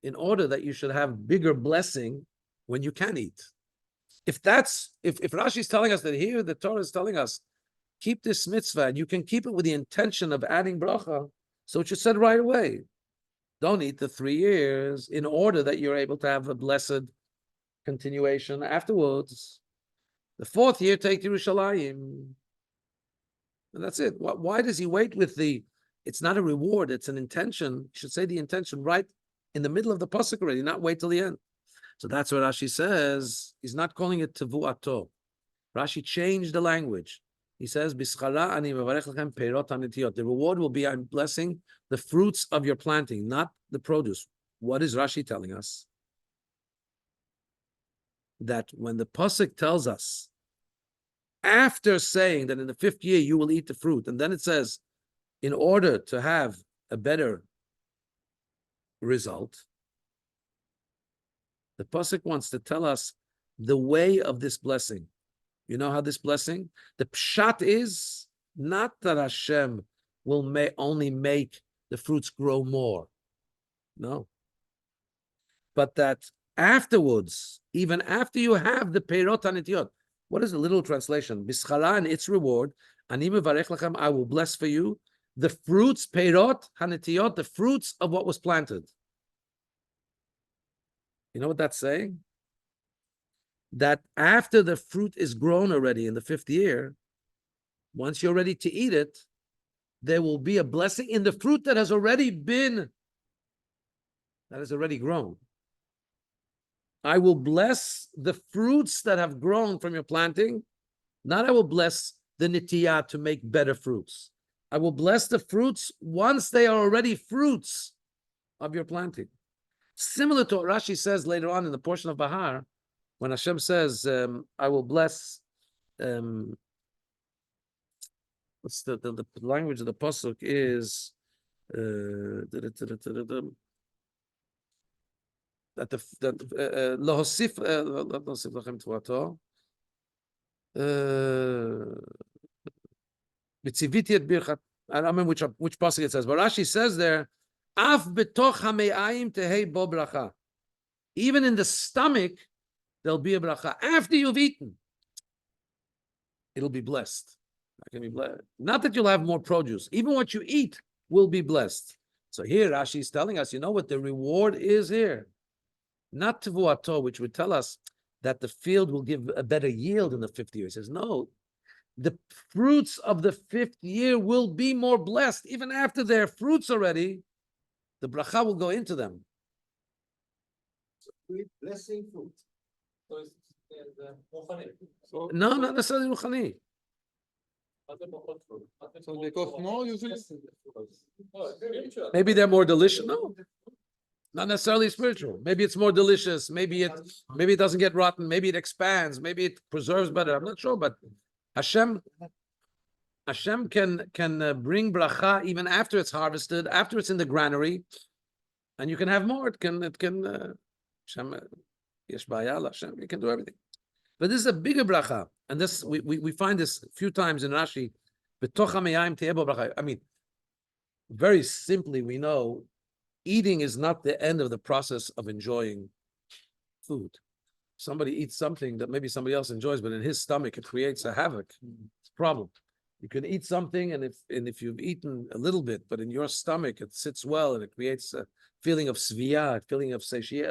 In order that you should have bigger blessing when you can eat. If Rashi is telling us that here, the Torah is telling us, keep this mitzvah, and you can keep it with the intention of adding bracha, so it should said right away, don't eat the 3 years in order that you're able to have a blessed continuation afterwards. The 4th year, take Yerushalayim. And that's it. Why does he wait with it's not a reward, it's an intention. You should say the intention right in the middle of the pasuk already, not wait till the end. So that's what Rashi says. He's not calling it tevuato. Rashi changed the language. He says, Bischara ani mevarech lachem perot hanetiyot. The reward will be, I'm blessing the fruits of your planting, not the produce. What is Rashi telling us? That when the pasuk tells us, after saying that in the 5th year you will eat the fruit, and then it says, in order to have a better result, the pasuk wants to tell us the way of this blessing. You know how this blessing? The pshat is not that Hashem will only make the fruits grow more. No. But that afterwards, even after you have the peirot hanetiyot, what is the literal translation? Bischara, and its reward, ani mevarech lachem, I will bless for you the fruits, peirot hanetiyot, the fruits of what was planted. You know what that's saying? That after the fruit is grown already in the 5th year, once you're ready to eat it, there will be a blessing in the fruit that has already grown. I will bless the fruits that have grown from your planting. Not I will bless the nitiyah to make better fruits. I will bless the fruits once they are already fruits of your planting. Similar to what Rashi says later on in the portion of Bahar, when Hashem says, I will bless, what's the language of the pasuk is, lahosif lachem tvuato, b'tziviti et birchat. I don't remember which pasuk it says, but Rashi says there, af betoch hame'ayim tehei bo bracha. Even in the stomach, there'll be a bracha. After you've eaten, it'll be blessed. I can be blessed. Not that you'll have more produce. Even what you eat will be blessed. So here Rashi is telling us, you know what the reward is here? Not tevuato, which would tell us that the field will give a better yield in the 5th year. He says, no, the fruits of the 5th year will be more blessed. Even after they're fruits already, the bracha will go into them. Blessing fruit. So it's So, No, not necessarily ruchani. So they cost more usually? Maybe they're more delicious. No, not necessarily spiritual. Maybe it's more delicious. Maybe it doesn't get rotten. Maybe it expands. Maybe it preserves better. I'm not sure, but Hashem can bring bracha even after it's harvested, after it's in the granary, and you can have more. Hashem, yesh bayal, Hashem, you can do everything. But this is a bigger bracha, and this we find this a few times in Rashi. I mean, very simply, we know eating is not the end of the process of enjoying food. Somebody eats something that maybe somebody else enjoys, but in his stomach it creates a havoc. It's a problem. You can eat something, and if you've eaten a little bit, but in your stomach it sits well, and it creates a feeling of sviyah, a feeling of satiety.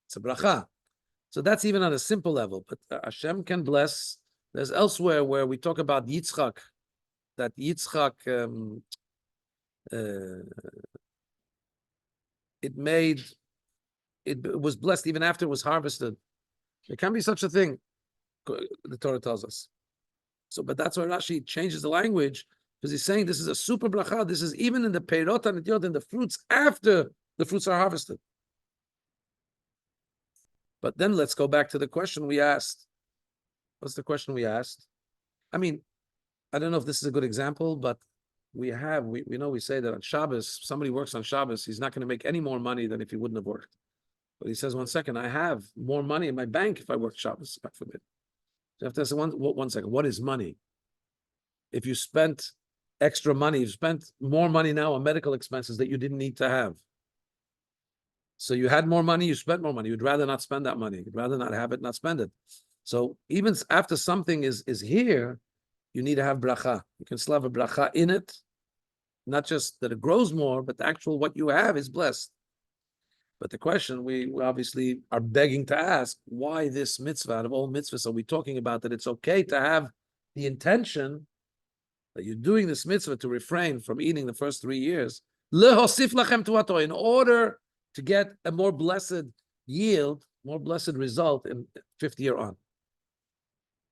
It's a bracha. So that's even on a simple level. But Hashem can bless. There's elsewhere where we talk about Yitzchak, that Yitzchak, it was blessed even after it was harvested. There can be such a thing, the Torah tells us. So, but that's why Rashi changes the language, because he's saying this is a super bracha. This is even in the peirot and in the fruits after the fruits are harvested. But then let's go back to the question we asked. What's the question we asked? I mean, I don't know if this is a good example, but we know we say that on Shabbos, somebody works on Shabbos, he's not going to make any more money than if he wouldn't have worked. But he says, 1 second, I have more money in my bank if I work Shabbos, God forbid. So you have to say, one second, what is money? If you spent extra money, you've spent more money now on medical expenses that you didn't need to have. So you had more money, you spent more money. You'd rather not spend that money. You'd rather not have it, not spend it. So even after something is here, you need to have bracha. You can still have a bracha in it, not just that it grows more, but the actual what you have is blessed. But the question we obviously are begging to ask, why this mitzvah? Out of all mitzvahs, are we talking about that it's okay to have the intention that you're doing this mitzvah to refrain from eating the first 3 years, lehosif lachem tuato, in order to get a more blessed yield, more blessed result in 5th year on.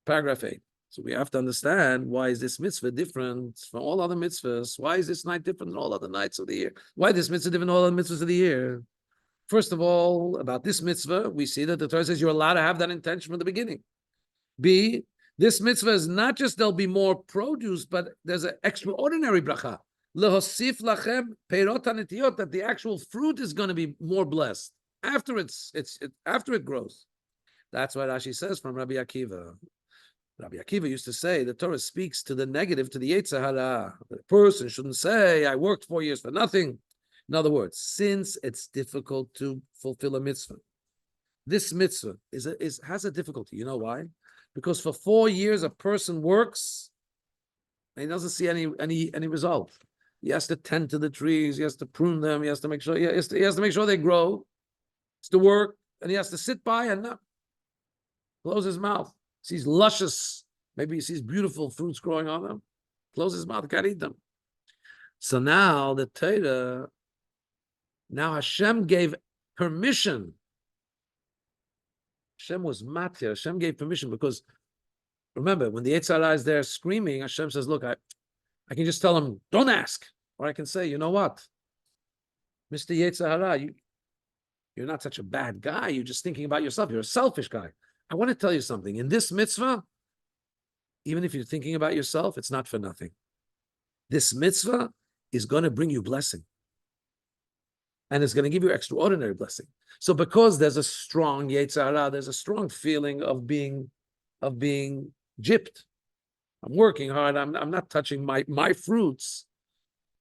Paragraph 8. So we have to understand, why is this mitzvah different from all other mitzvahs? Why is this night different than all other nights of the year? Why is this mitzvah different than all other mitzvahs of the year? First of all, about this mitzvah, we see that the Torah says you're allowed to have that intention from the beginning. B, this mitzvah is not just there'll be more produce, but there's an extraordinary bracha. Lehosif lachem peirot hanetiyot, that the actual fruit is going to be more blessed after after it grows. That's why Rashi says from Rabbi Akiva. Rabbi Akiva used to say the Torah speaks to the negative, to the Yetzer Hara. The person shouldn't say, I worked 4 years for nothing. In other words, since it's difficult to fulfill a mitzvah, this mitzvah has a difficulty. You know why? Because for 4 years a person works and he doesn't see any result. He has to tend to the trees, he has to prune them, he has to make sure they grow. He has to work, and he has to sit by and not close his mouth. Sees luscious, maybe he sees beautiful fruits growing on them. Close his mouth, can't eat them. So now the Torah, now Hashem gave permission. Hashem was matir. Hashem gave permission because, remember, when the Yetzer Hara is there screaming, Hashem says, look, I can just tell him, don't ask. Or I can say, you know what? Mr. Yetzer Hara, you're not such a bad guy. You're just thinking about yourself. You're a selfish guy. I want to tell you something. In this mitzvah, even if you're thinking about yourself, it's not for nothing. This mitzvah is going to bring you blessing. And it's going to give you extraordinary blessing. So because there's a strong Yetzer Hara, there's a strong feeling of being gypped. I'm working hard. I'm not touching my fruits.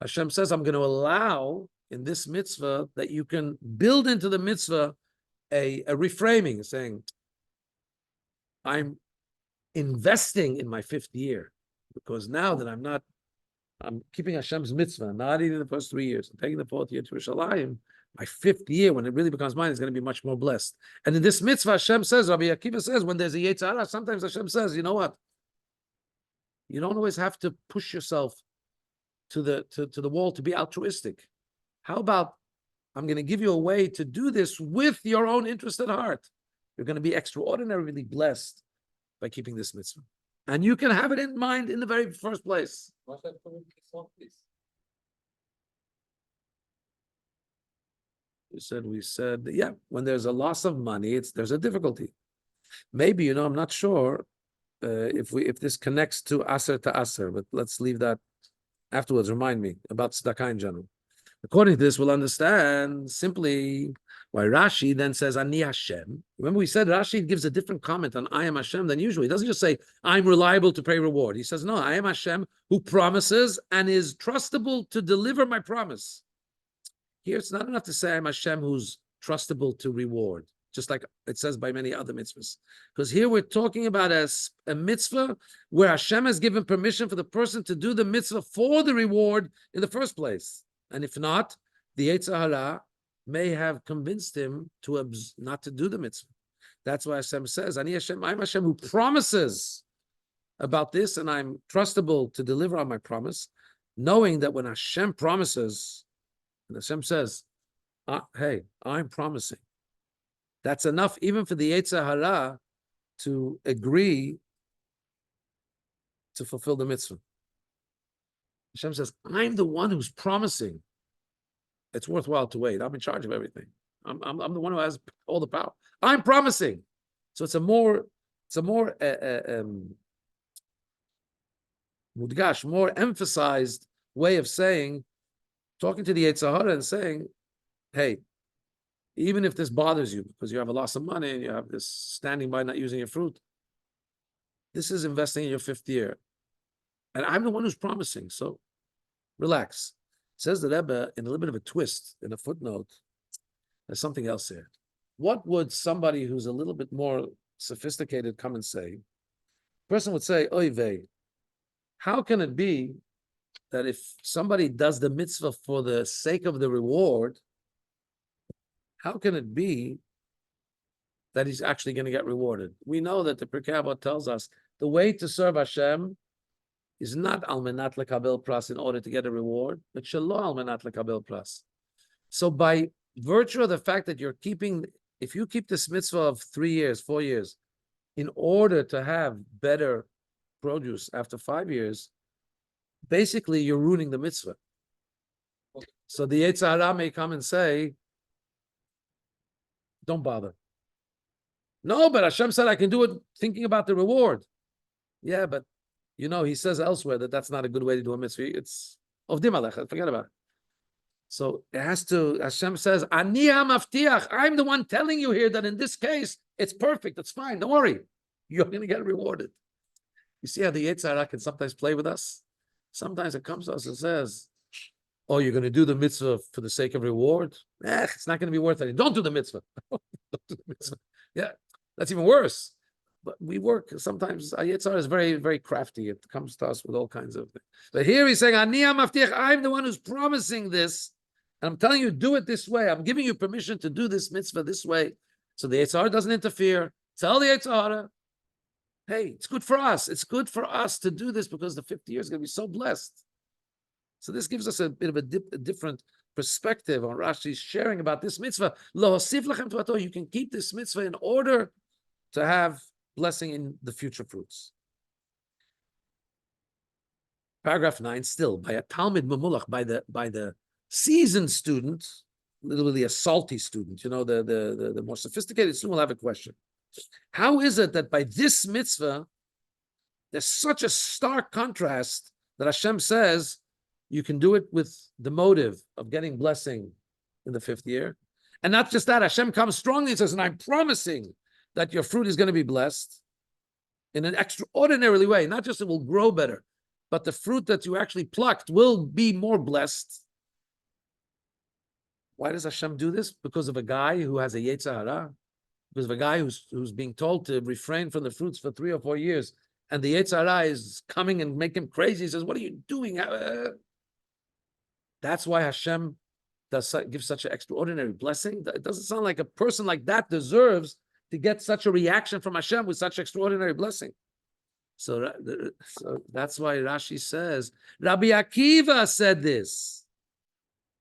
Hashem says, I'm going to allow in this mitzvah that you can build into the mitzvah a reframing, saying, I'm investing in my 5th year, because now that I'm keeping Hashem's mitzvah, not eating the first 3 years, I'm taking the 4th year to Yerushalayim, my 5th year, when it really becomes mine, is going to be much more blessed. And in this mitzvah, Hashem says, Rabbi Akiva says, when there's a Yetzer Hara, sometimes Hashem says, you know what? You don't always have to push yourself to the wall to be altruistic. How about, I'm going to give you a way to do this with your own interest at heart. You're going to be extraordinarily blessed by keeping this mitzvah. And you can have it in mind in the very first place. What's that for please? We said, yeah, when there's a loss of money, there's a difficulty. Maybe, I'm not sure if this connects to aser, but let's leave that afterwards. Remind me about tzedakah in general. According to this, we'll understand simply why Rashi then says, Ani Hashem. Remember we said Rashi gives a different comment on I am Hashem than usual. He doesn't just say, I'm reliable to pay reward. He says, no, I am Hashem who promises and is trustable to deliver my promise. Here, it's not enough to say I'm Hashem who's trustable to reward, just like it says by many other mitzvahs. Because here we're talking about a mitzvah where Hashem has given permission for the person to do the mitzvah for the reward in the first place. And if not, the Yetzer Hara may have convinced him to not to do the mitzvah. That's why Hashem says, I'm Hashem who promises about this, and I'm trustable to deliver on my promise, knowing that when Hashem promises, and Hashem says, hey, I'm promising, that's enough even for the Yetzer Hara to agree to fulfill the mitzvah. Hashem says, I'm the one who's promising. It's worthwhile to wait. I'm in charge of everything. I'm the one who has all the power. I'm promising. So it's a more mudgash, more emphasized way of saying, talking to the Yetzer Hara and saying, hey, even if this bothers you because you have a loss of money and you have this standing by not using your fruit, this is investing in your 5th year. And I'm the one who's promising, so relax. Says the Rebbe in a little bit of a twist, in a footnote, there's something else here. What would somebody who's a little bit more sophisticated come and say? A person would say, oy vey, how can it be that if somebody does the mitzvah for the sake of the reward, how can it be that he's actually going to get rewarded? We know that the Pirkei Avot tells us the way to serve Hashem is not al menat lekabel pras in order to get a reward, but shelo al menat lekabel pras. So by virtue of the fact that if you keep this mitzvah of 3 years, 4 years, in order to have better produce after 5 years, basically you're ruining the mitzvah. So the Yetzer Hara may come and say, don't bother. No, but Hashem said I can do it thinking about the reward. Yeah, but he says elsewhere that that's not a good way to do a mitzvah. It's ovdim alecha, forget about it. So it has to, Hashem says, Ani ha'mavtiach, I'm the one telling you here that in this case, it's perfect, it's fine, don't worry. You're going to get rewarded. You see how the Yetzer Hara can sometimes play with us? Sometimes it comes to us and says, oh, you're going to do the mitzvah for the sake of reward? It's not going to be worth it. Don't do the mitzvah. Don't do the mitzvah. Yeah, that's even worse. But we work, sometimes Yetzer Hara is very, very crafty. It comes to us with all kinds of things. But here he's saying, Ani ha'mavtiach, I'm the one who's promising this. And I'm telling you, do it this way. I'm giving you permission to do this mitzvah this way. So the Yetzer Hara doesn't interfere. Tell the Yetzer Hara, hey, it's good for us. It's good for us to do this because the 50 years is going to be so blessed. So this gives us a bit of a different perspective on Rashi's sharing about this mitzvah. Lo hosif lachem tovato. You can keep this mitzvah in order to have blessing in the future fruits. Paragraph 9, still by a Talmid Mamulach, by the seasoned student, literally a salty student, the more sophisticated student will have a question. How is it that by this mitzvah, there's such a stark contrast that Hashem says you can do it with the motive of getting blessing in the 5th year? And not just that, Hashem comes strongly and says, and I'm promising that your fruit is going to be blessed in an extraordinary way. Not just it will grow better, but the fruit that you actually plucked will be more blessed. Why does Hashem do this? Because of a guy who has a Yetzer Hara? Because of a guy who's being told to refrain from the fruits for 3 or 4 years, and the Yetzer Hara is coming and make him crazy. He says, what are you doing? That's why Hashem gives such an extraordinary blessing. It doesn't sound like a person like that deserves to get such a reaction from Hashem with such extraordinary blessing. So that's why Rashi says, Rabbi Akiva said this.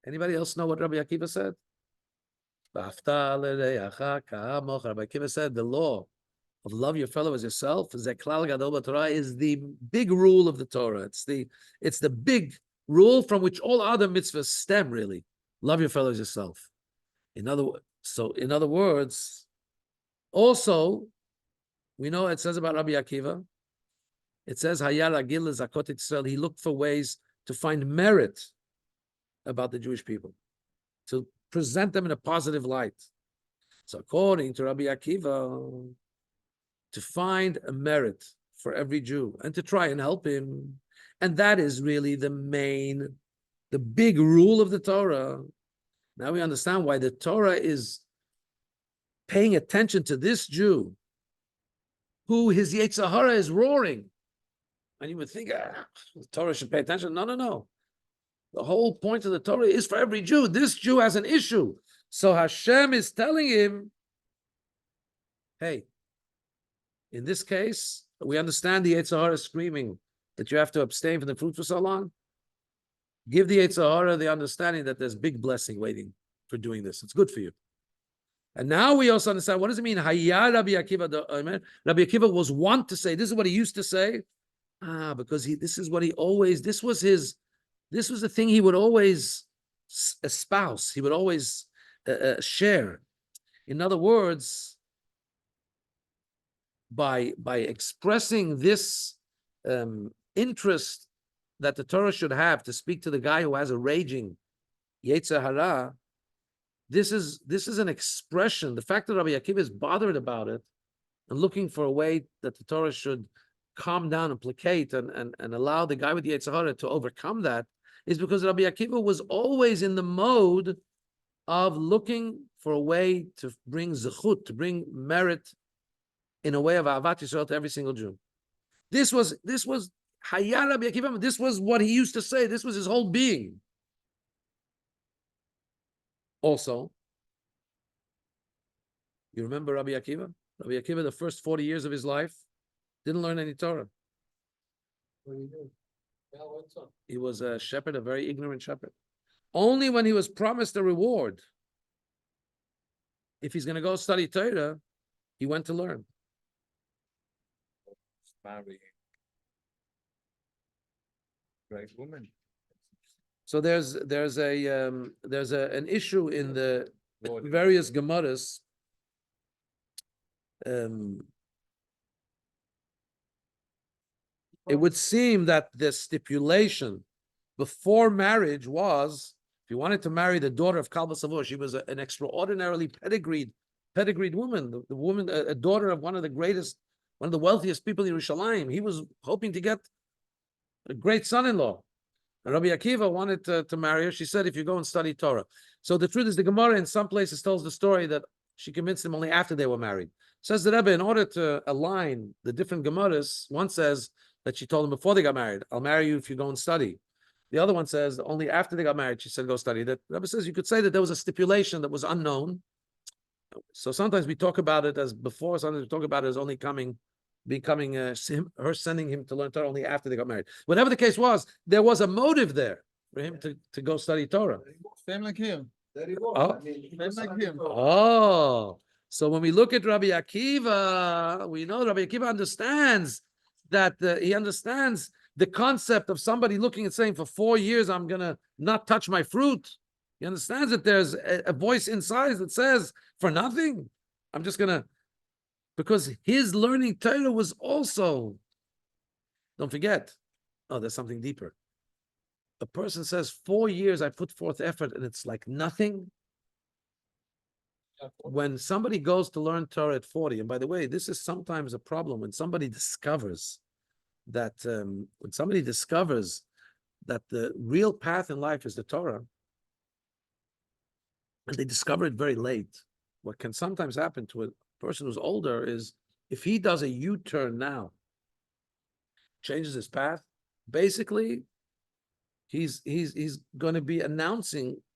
Anybody else know what Rabbi Akiva said? Rabbi Akiva said the law of love your fellow as yourself, Zeklal Gadol b'Torah, is the big rule of the Torah. It's the big rule from which all other mitzvahs stem, really. Love your fellow as yourself. In other words, also, we know it says about Rabbi Akiva, it says, Hayal Agil Zakot Israel, he looked for ways to find merit about the Jewish people, to present them in a positive light. So according to Rabbi Akiva, to find a merit for every Jew and to try and help him. And that is really the big rule of the Torah. Now we understand why the Torah is paying attention to this Jew who his Yetzer Hara is roaring. And you would think, the Torah should pay attention. No. The whole point of the Torah is for every Jew. This Jew has an issue. So Hashem is telling him, hey, in this case, we understand the Yetzer Hara screaming that you have to abstain from the fruit for so long. Give the Yetzer Hara the understanding that there's big blessing waiting for doing this. It's good for you. And now we also understand, what does it mean? Hayya Rabbi Akiva. Rabbi Akiva was wont to say, this is what he used to say. Because this was the thing he would always espouse. He would always share. In other words, by expressing this interest that the Torah should have to speak to the guy who has a raging Yetzer Hara, this is an expression. The fact that Rabbi Akiva is bothered about it and looking for a way that the Torah should calm down and placate and allow the guy with the Yetzer Hara to overcome that is because Rabbi Akiva was always in the mode of looking for a way to bring zechut, to bring merit in a way of Ahavat Yisrael to every single Jew. This was Hayya Rabbi Akiva. This was what he used to say. This was his whole being. Also, you remember Rabbi Akiva? Rabbi Akiva, the first 40 years of his life, didn't learn any Torah. He was a shepherd, a very ignorant shepherd. Only when he was promised a reward, if he's going to go study Torah, he went to learn. Marrying. Great woman. So there's an issue in the various Gemaras. It would seem that the stipulation before marriage was, if you wanted to marry the daughter of Kalba Savur, she was an extraordinarily pedigreed woman, the woman, a daughter of one of the wealthiest people in Yerushalayim. He was hoping to get a great son-in-law. And Rabbi Akiva wanted to marry her. She said, if you go and study Torah. So the truth is, the Gemara in some places tells the story that she convinced him only after they were married. Says the Rebbe, in order to align the different Gemaras, one says that she told him before they got married, I'll marry you if you go and study. The other one says only after they got married, she said, go study. That Rebbe says you could say that there was a stipulation that was unknown. So sometimes we talk about it as before, sometimes we talk about it as only becoming her sending him to learn Torah only after they got married. Whatever the case was, there was a motive there for him to go study Torah. Same like him. Oh. Same like him. Oh, so when we look at Rabbi Akiva, we know Rabbi Akiva understands that he understands the concept of somebody looking and saying, for 4 years, I'm going to not touch my fruit. He understands that there's a voice inside that says, for nothing, I'm just going to, because his learning Torah was also, don't forget, there's something deeper. A person says, 4 years I put forth effort and it's like nothing. When somebody goes to learn Torah at 40, and by the way, this is sometimes a problem when somebody discovers that the real path in life is the Torah, and they discover it very late. What can sometimes happen to a person who's older is if he does a U-turn now, changes his path, basically he's going to be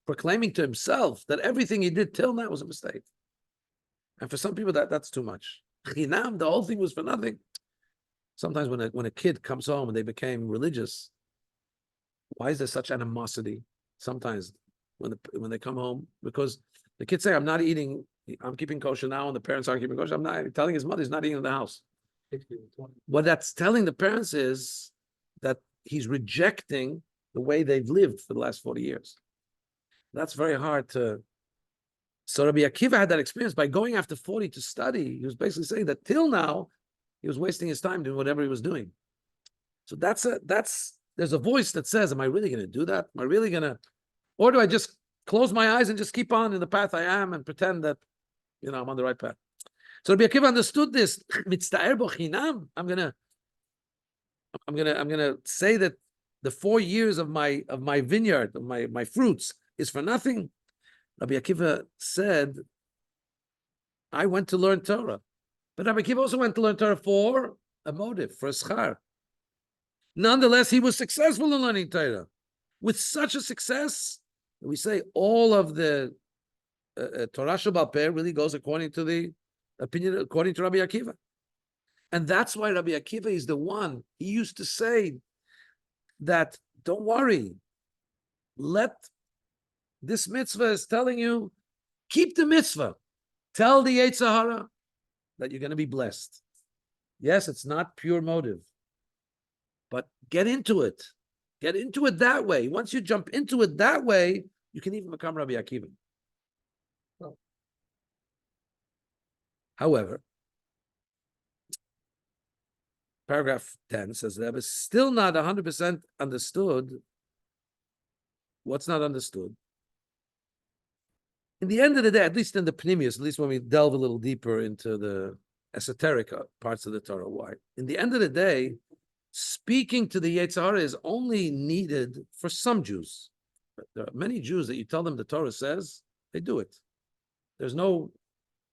proclaiming to himself that everything he did till now was a mistake. And for some people that's too much. Chinam, the whole thing was for nothing. Sometimes when a kid comes home and they became religious, why is there such animosity? Sometimes when they come home, because the kids say, I'm not eating I'm keeping kosher now, and the parents aren't keeping kosher. I'm not telling his mother he's not eating in the house. What that's telling the parents is that he's rejecting the way they've lived for the last 40 years. That's very hard to. So Rabbi Akiva had that experience by going after 40 to study. He was basically saying that till now, he was wasting his time doing whatever he was doing. So there's a voice that says, am I really going to do that? Am I really going to, or do I just close my eyes and just keep on in the path I am and pretend that, I'm on the right path? So Rabbi Akiva understood this. I'm gonna say that the 4 years of my vineyard, of my fruits, is for nothing. Rabbi Akiva said, I went to learn Torah. But Rabbi Akiva also went to learn Torah for a motive, for a schar. Nonetheless, he was successful in learning Torah. With such a success, we say all of the Torah Sheba'al Peh really goes according to the opinion, according to Rabbi Akiva. And that's why Rabbi Akiva is the one. He used to say that, don't worry, this mitzvah is telling you, keep the mitzvah. Tell the Yetzer Hara that you're going to be blessed. Yes, it's not pure motive, but get into it. Get into it that way. Once you jump into it that way, you can even become Rabbi Akiva. However, paragraph 10 says that it's still not 100% understood. What's not understood? In the end of the day, at least in the Pnimius, at least when we delve a little deeper into the esoteric parts of the Torah, why? In the end of the day, speaking to the Yetzer Hara is only needed for some Jews. But there are many Jews that you tell them the Torah says, they do it.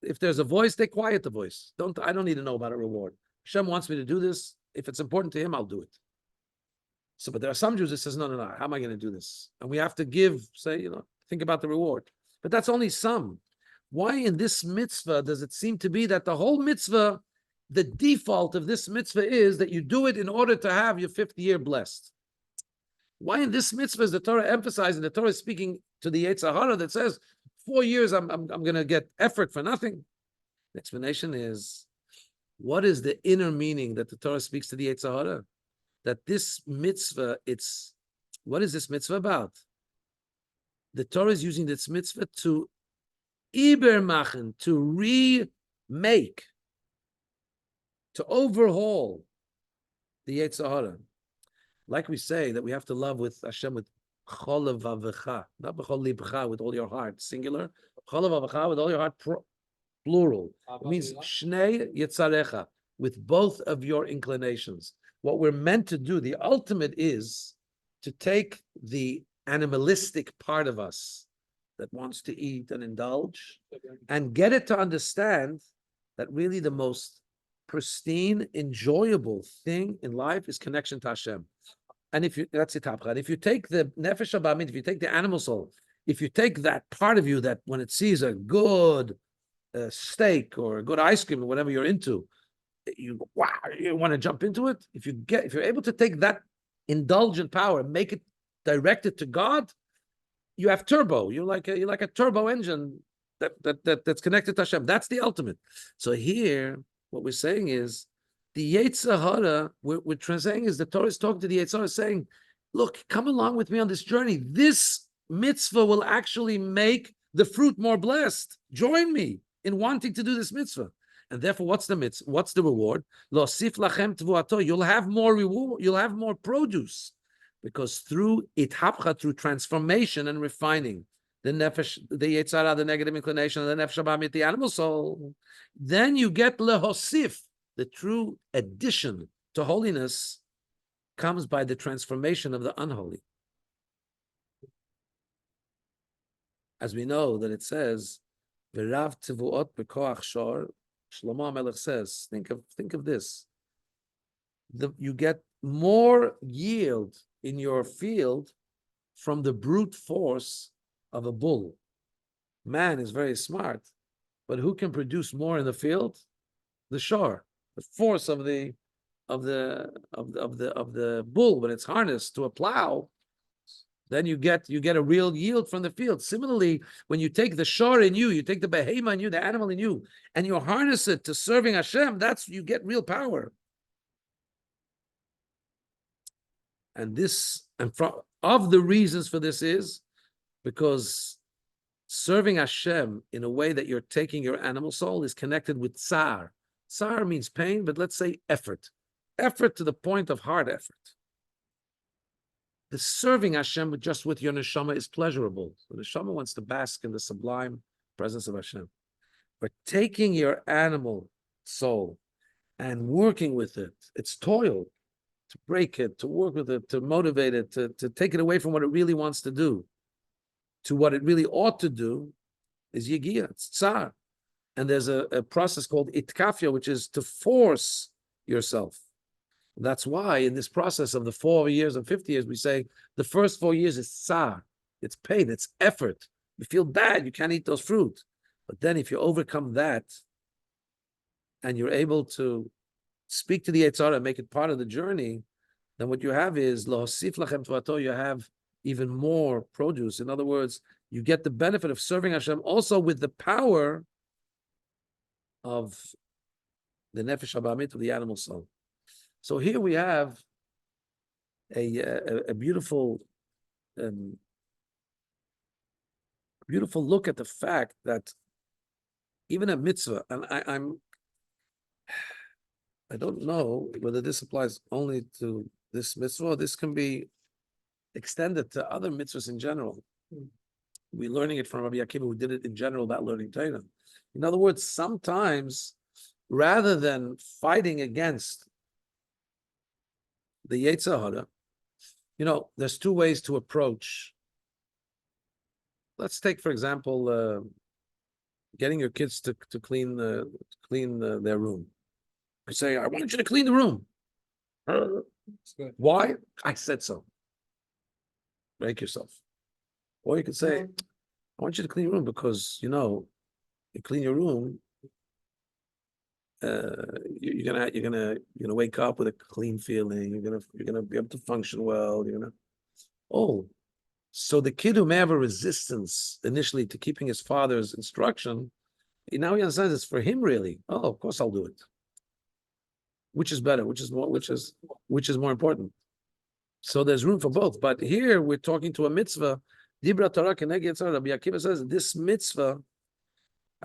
If there's a voice, they quiet the voice. I don't need to know about a reward. Hashem wants me to do this. If it's important to him, I'll do it. So, but there are some Jews that says, no, how am I going to do this? And we have to think about the reward. But that's only some. Why in this mitzvah does it seem to be that the whole mitzvah, the default of this mitzvah is that you do it in order to have your 50th year blessed? Why in this mitzvah is the Torah emphasizing, the Torah is speaking to the Yetzer Hara that says, 4 years I'm going to get effort for nothing? The explanation is, what is the inner meaning that the Torah speaks to the Yetzer Hara? That this mitzvah, what is this mitzvah about? The Torah is using this mitzvah to ibermachen, to remake, to overhaul the Yetzer Hara. Like we say that we have to love with Hashem with chol levavecha, not b'chol libcha, with all your heart, singular. Chol levavecha, with all your heart, plural. It means shnei yetzarecha, with both of your inclinations. What we're meant to do, the ultimate is to take the animalistic part of us that wants to eat and indulge and get it to understand that really the most pristine, enjoyable thing in life is connection to Hashem. And that's it, if you take the nefesh habamid, if you take the animal soul, if you take that part of you that when it sees a good steak or a good ice cream or whatever you're into, you want to jump into it. If you're able to take that indulgent power and make it directed to God, you have turbo. You're like a turbo engine that's connected to Hashem. That's the ultimate. So here, what we're saying is the Yetzer Hara. We're translating is the Torah is talking to the Yetzer Hara, saying, "Look, come along with me on this journey. This mitzvah will actually make the fruit more blessed. Join me in wanting to do this mitzvah." And therefore, what's the mitzvah? What's the reward? Losif lachem tvuato. You'll have more reward. You'll have more produce, because through ithapcha, through transformation and refining the nefesh, the Yetzer Hara, the negative inclination, the nefesh habamit, the animal soul, then you get lehosif. The true addition to holiness comes by the transformation of the unholy. As we know that it says, "V'rav tvuot b'koach shor." Shlomo HaMelech says, think of this. You get more yield in your field from the brute force of a bull. Man is very smart, but who can produce more in the field? The shor, the force of the bull when it's harnessed to a plow. then you get a real yield from the field. Similarly, when you take the shor in you, you take the behema in you, the animal in you, and you harness it to serving Hashem, that's you get real power. And of the reasons for this is because serving Hashem in a way that you're taking your animal soul is connected with tsar. Tsar means pain, but let's say effort. Effort to the point of hard effort. The serving Hashem just with your neshama is pleasurable. The neshama wants to bask in the sublime presence of Hashem. But taking your animal soul and working with it, it's toil to break it, to work with it, to motivate it, to take it away from what it really wants to do to what it really ought to do is yigia, it's tsar. And there's a process called itkafia, which is to force yourself. That's why in this process of the 4 years and 50 years, we say the first 4 years is tsar. It's pain, it's effort. You feel bad, you can't eat those fruit. But then if you overcome that and you're able to speak to the Yetzer Hara and make it part of the journey, then what you have is lohosif lachem tovato, you have even more produce. In other words, you get the benefit of serving Hashem also with the power of the nefesh habamit, of the animal soul. So here we have a beautiful beautiful look at the fact that even a mitzvah, and I don't know whether this applies only to this mitzvah, or this can be extended to other mitzvahs in general. We're learning it from Rabbi Akiva, who did it in general about learning Torah. In other words, sometimes rather than fighting against the Yetzer Hara, there's two ways to approach. Let's take, for example, getting your kids to clean their room. You say, I want you to clean the room. Why? I said so. Break yourself. Or you could say, I want you to clean your room because, you clean your room, you're gonna wake up with a clean feeling. You're gonna be able to function well. So the kid who may have a resistance initially to keeping his father's instruction, now he understands it's for him really. Oh, of course I'll do it. Which is better? Which is more important? So there's room for both. But here we're talking to a mitzvah. Dibra Torah keneged Yetzer Hara. Rabbi Akiva says this mitzvah.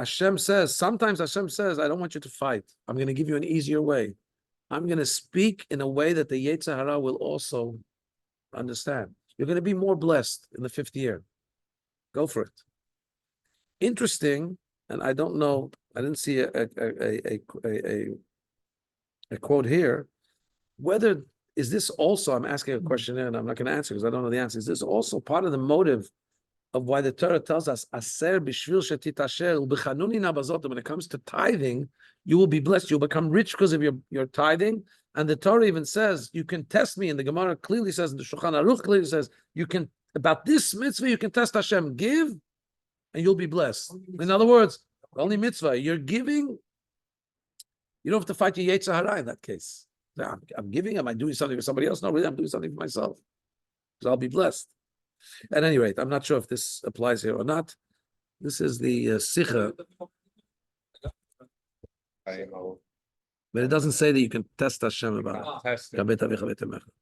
Sometimes Hashem says, I don't want you to fight. I'm going to give you an easier way. I'm going to speak in a way that the Yetzer Hara will also understand. You're going to be more blessed in the 5th year. Go for it. Interesting, and I don't know, I didn't see a quote here. Whether is this also, I'm asking a question there and I'm not going to answer because I don't know the answer. Is this also part of the motive of why the Torah tells us, Aser b'shvil shetitasher u'b'chanuni nabazot, when it comes to tithing, you will be blessed. You'll become rich because of your tithing. And the Torah even says, you can test me. And the Gemara clearly says, and the Shulchan Aruch clearly says, about this mitzvah, you can test Hashem. Give, and you'll be blessed. In other words, only mitzvah, you're giving, you don't have to fight your Yetzer Hara in that case. I'm giving, am I doing something for somebody else? No, really, I'm doing something for myself. So I'll be blessed. At any rate, I'm not sure if this applies here or not. This is the Sikha. But it doesn't say that you can test Hashem about it.